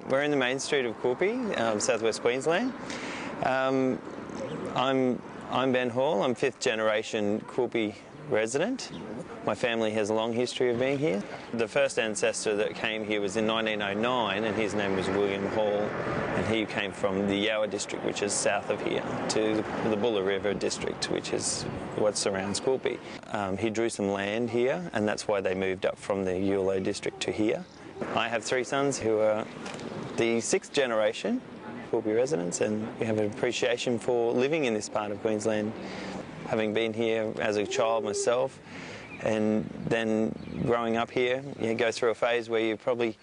We're in the main street of Quilpie, southwest Queensland. I'm Ben Hall. I'm fifth generation Quilpie resident. My family has a long history of being here. The first ancestor that came here was in 1909, and his name was William Hall, and he came from the Yower district, which is south of here, to the Buller River district, which is what surrounds Quilpie. He drew some land here, and that's why they moved up from the Yulo district to here. I have three sons who are the sixth generation Quilpie residents, and we have an appreciation for living in this part of Queensland. Having been here as a child myself, and then growing up here, you go through a phase where you probably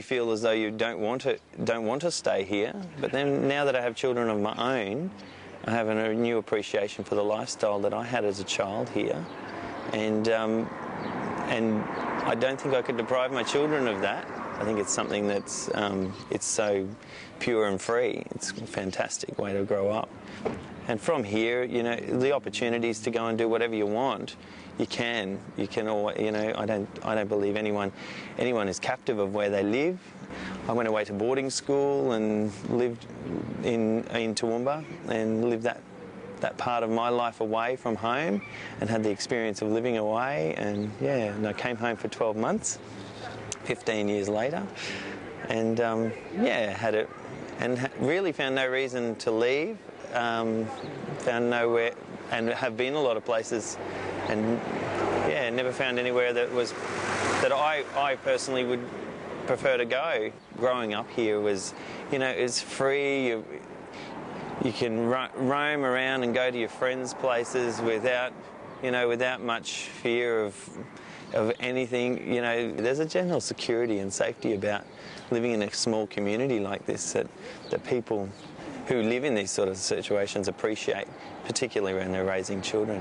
feel as though you don't want to stay here. But then now that I have children of my own, I have a new appreciation for the lifestyle that I had as a child here, and I don't think I could deprive my children of that. I think it's something that's it's so pure and free. It's a fantastic way to grow up. And from here, you know, the opportunities to go and do whatever you want, you can always, you know, I don't believe anyone is captive of where they live. I went away to boarding school and lived in Toowoomba and lived that part of my life away from home, and had the experience of living away. And yeah, and I came home for 12 months, 15 years later, and yeah, had it, and really found no reason to leave. Found nowhere, and have been a lot of places, and yeah, never found anywhere that I personally would prefer to go. Growing up here was, you know, it's free. You can roam around and go to your friends' places without much fear of anything. You know, there's a general security and safety about living in a small community like this that people who live in these sort of situations appreciate, particularly when they're raising children.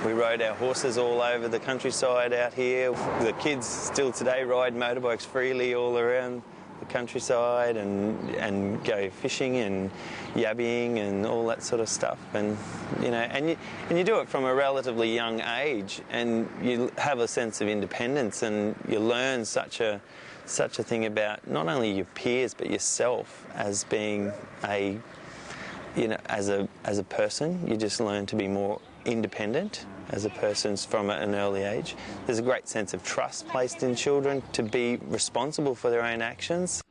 We rode our horses all over the countryside out here. The kids still today ride motorbikes freely all around the countryside and go fishing and yabbying and all that sort of stuff. And you know, and you do it from a relatively young age, and you have a sense of independence, and you learn such a thing about not only your peers but yourself as being as a person. You just learn to be more independent as a person from an early age. There's a great sense of trust placed in children to be responsible for their own actions.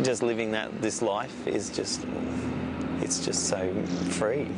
Just living this life is just so free.